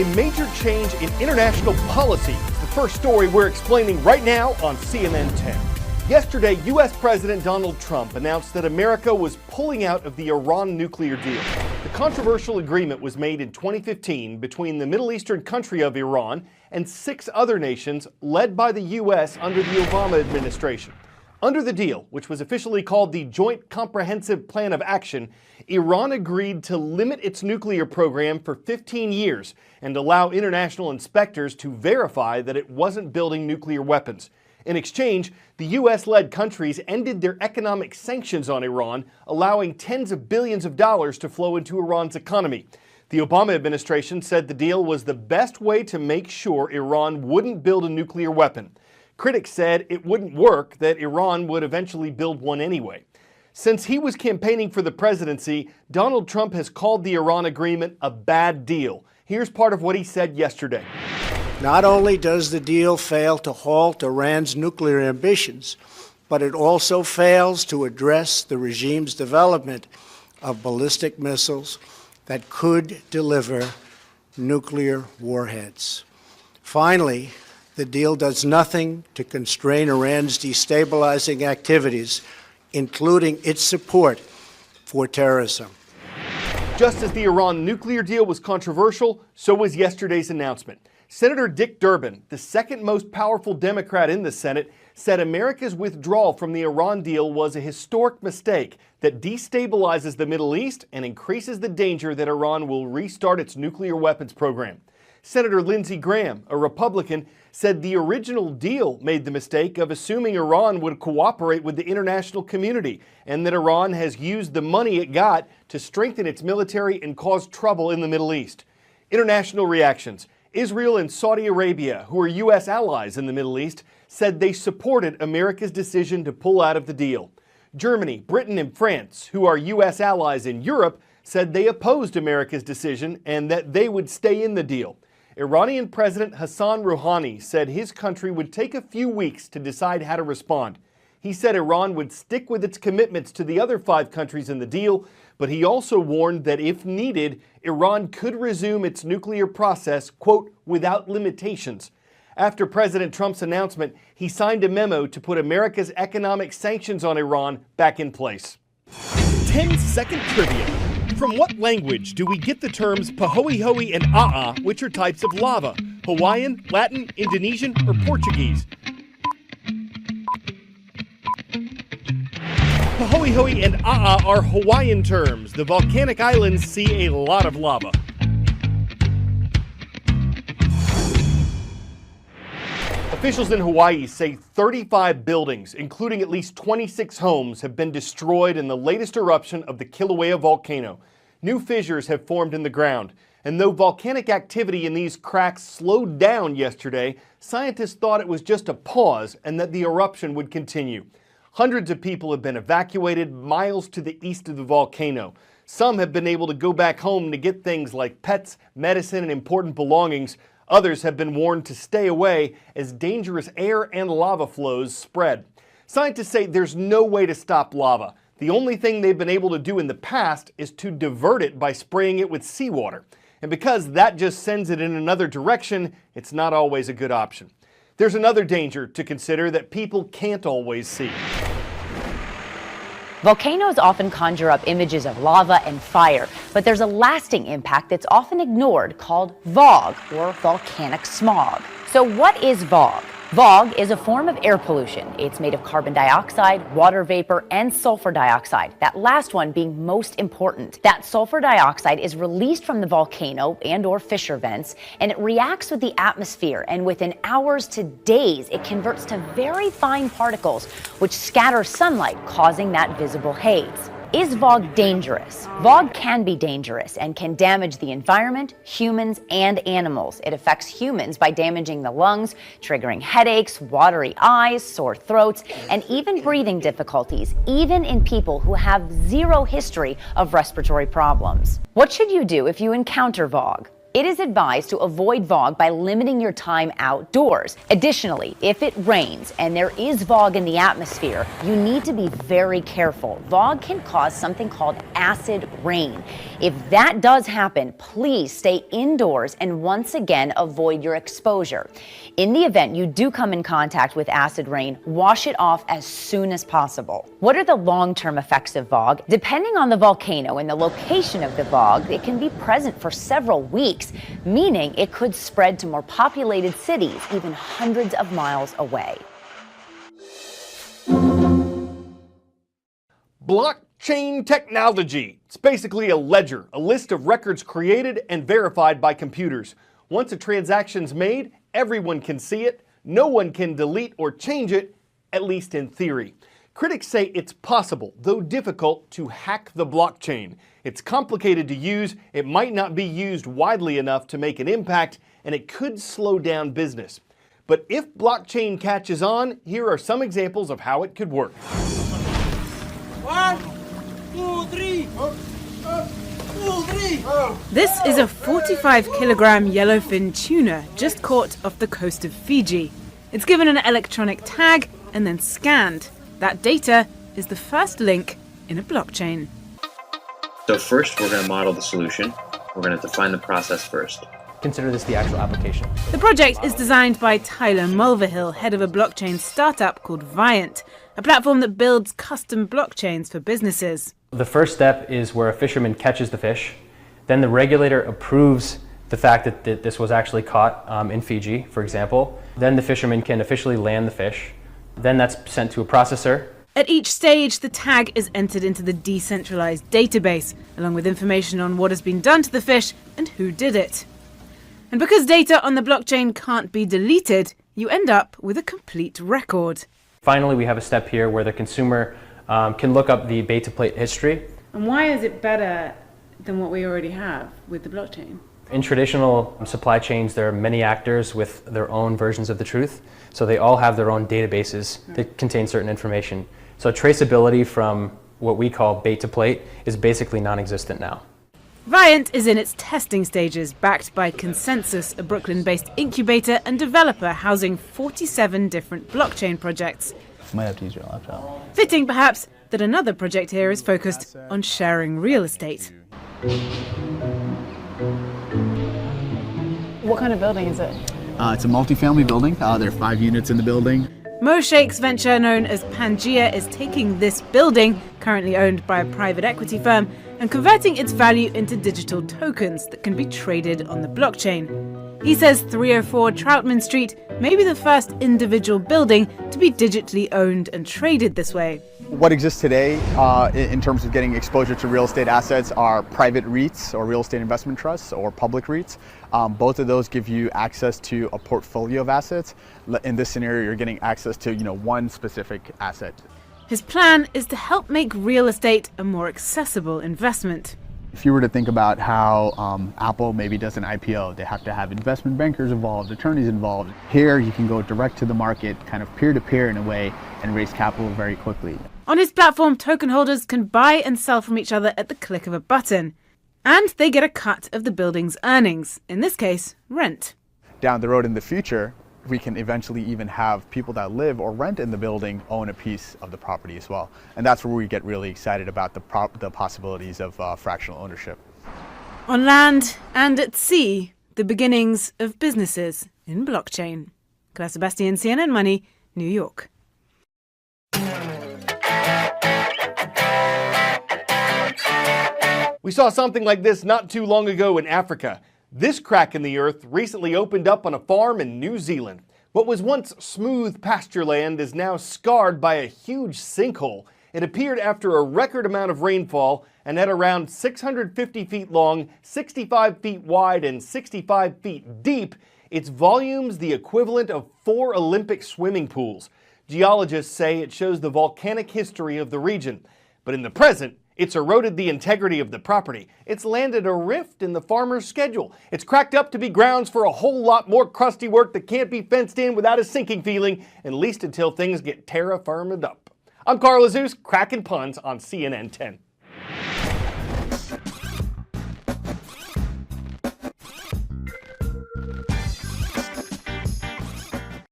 A major change in international policy is the first story we're explaining right now on CNN 10. Yesterday, U.S. President Donald Trump announced that America was pulling out of the Iran nuclear deal. The controversial agreement was made in 2015 between the Middle Eastern country of Iran and 6 other nations led by the U.S. under the Obama administration. Under the deal, which was officially called the Joint Comprehensive Plan of Action, Iran agreed to limit its nuclear program for 15 years and allow international inspectors to verify that it wasn't building nuclear weapons. In exchange, the U.S.-led countries ended their economic sanctions on Iran, allowing tens of billions of dollars to flow into Iran's economy. The Obama administration said the deal was the best way to make sure Iran wouldn't build a nuclear weapon. Critics said it wouldn't work, that Iran would eventually build one anyway. Since he was campaigning for the presidency, Donald Trump has called the Iran agreement a bad deal. Here's part of what he said yesterday. Not only does the deal fail to halt Iran's nuclear ambitions, but it also fails to address the regime's development of ballistic missiles that could deliver nuclear warheads. Finally, the deal does nothing to constrain Iran's destabilizing activities, including its support for terrorism. Just as the Iran nuclear deal was controversial, so was yesterday's announcement. Senator Dick Durbin, the second most powerful Democrat in the Senate, said America's withdrawal from the Iran deal was a historic mistake that destabilizes the Middle East and increases the danger that Iran will restart its nuclear weapons program. Senator Lindsey Graham, a Republican, said the original deal made the mistake of assuming Iran would cooperate with the international community and that Iran has used the money it got to strengthen its military and cause trouble in the Middle East. International reactions. Israel and Saudi Arabia, who are U.S. allies in the Middle East, said they supported America's decision to pull out of the deal. Germany, Britain, and France, who are U.S. allies in Europe, said they opposed America's decision and that they would stay in the deal. Iranian President Hassan Rouhani said his country would take a few weeks to decide how to respond. He said Iran would stick with its commitments to the other 5 countries in the deal, but he also warned that if needed, Iran could resume its nuclear process, quote, without limitations. After President Trump's announcement, he signed a memo to put America's economic sanctions on Iran back in place. 10-second trivia. From what language do we get the terms pahoehoe and a'a, which are types of lava? Hawaiian, Latin, Indonesian, or Portuguese? Pahoehoe and a'a are Hawaiian terms. The volcanic islands see a lot of lava. Officials in Hawaii say 35 buildings, including at least 26 homes, have been destroyed in the latest eruption of the Kilauea volcano. New fissures have formed in the ground, and though volcanic activity in these cracks slowed down yesterday, scientists thought it was just a pause and that the eruption would continue. Hundreds of people have been evacuated miles to the east of the volcano. Some have been able to go back home to get things like pets, medicine, and important belongings. Others have been warned to stay away as dangerous air and lava flows spread. Scientists say there's no way to stop lava. The only thing they've been able to do in the past is to divert it by spraying it with seawater. And because that just sends it in another direction, it's not always a good option. There's another danger to consider that people can't always see. Volcanoes often conjure up images of lava and fire, but there's a lasting impact that's often ignored called VOG, or volcanic smog. So what is VOG? VOG is a form of air pollution. It's made of carbon dioxide, water vapor, and sulfur dioxide, that last one being most important. That sulfur dioxide is released from the volcano and/or fissure vents, and it reacts with the atmosphere, and within hours to days, it converts to very fine particles, which scatter sunlight, causing that visible haze. Is VOG dangerous? VOG can be dangerous and can damage the environment, humans, and animals. It affects humans by damaging the lungs, triggering headaches, watery eyes, sore throats, and even breathing difficulties, even in people who have zero history of respiratory problems. What should you do if you encounter VOG? It is advised to avoid fog by limiting your time outdoors. Additionally, if it rains and there is fog in the atmosphere, you need to be very careful. Fog can cause something called acid rain. If that does happen, please stay indoors and once again avoid your exposure. In the event you do come in contact with acid rain, wash it off as soon as possible. What are the long-term effects of fog? Depending on the volcano and the location of the fog, it can be present for several weeks, meaning it could spread to more populated cities, even hundreds of miles away. Blockchain technology. It's basically a ledger, a list of records created and verified by computers. Once a transaction's made, everyone can see it. No one can delete or change it, at least in theory. Critics say it's possible, though difficult, to hack the blockchain. It's complicated to use, it might not be used widely enough to make an impact, and it could slow down business. But if blockchain catches on, here are some examples of how it could work. 1, 2, 3. This is a 45-kilogram yellowfin tuna just caught off the coast of Fiji. It's given an electronic tag and then scanned. That data is the first link in a blockchain. So first, we're going to model the solution. We're going to define the process first. Consider this the actual application. The project is designed by Tyler Mulvihill, head of a blockchain startup called Viant, a platform that builds custom blockchains for businesses. The first step is where a fisherman catches the fish. Then the regulator approves the fact that this was actually caught in Fiji, for example. Then the fisherman can officially land the fish. Then that's sent to a processor. At each stage, the tag is entered into the decentralized database, along with information on what has been done to the fish and who did it. And because data on the blockchain can't be deleted, you end up with a complete record. Finally, we have a step here where the consumer can look up the bait to plate history. And why is it better than what we already have with the blockchain? In traditional supply chains, there are many actors with their own versions of the truth. So they all have their own databases that contain certain information. So traceability from what we call bait to plate is basically non-existent now. Viant is in its testing stages, backed by Consensus, a Brooklyn-based incubator and developer housing 47 different blockchain projects. Might have to use your laptop. Fitting, perhaps, that another project here is focused on sharing real estate. What kind of building is it? It's a multifamily building. There are 5 units in the building. Mo Sheikh's venture, known as Pangea, is taking this building, currently owned by a private equity firm, and converting its value into digital tokens that can be traded on the blockchain. He says 304 Troutman Street may be the first individual building to be digitally owned and traded this way. What exists today in terms of getting exposure to real estate assets are private REITs or real estate investment trusts or public REITs. Both of those give you access to a portfolio of assets. In this scenario, you're getting access to one specific asset. His plan is to help make real estate a more accessible investment. If you were to think about how Apple maybe does an IPO, they have to have investment bankers involved, attorneys involved. Here, you can go direct to the market, kind of peer-to-peer in a way, and raise capital very quickly. On his platform, token holders can buy and sell from each other at the click of a button. And they get a cut of the building's earnings, in this case, rent. Down the road in the future, we can eventually even have people that live or rent in the building own a piece of the property as well. And that's where we get really excited about the possibilities of fractional ownership. On land and at sea, the beginnings of businesses in blockchain. Claire Sebastian, CNN Money, New York. We saw something like this not too long ago in Africa. This crack in the earth recently opened up on a farm in New Zealand. What was once smooth pasture land is now scarred by a huge sinkhole. It appeared after a record amount of rainfall and at around 650 feet long, 65 feet wide, and 65 feet deep. Its volume's the equivalent of 4 Olympic swimming pools. Geologists say it shows the volcanic history of the region. But in the present, it's eroded the integrity of the property. It's landed a rift in the farmer's schedule. It's cracked up to be grounds for a whole lot more crusty work that can't be fenced in without a sinking feeling, at least until things get terra firmed up. I'm Carl Azuz, cracking puns on CNN 10.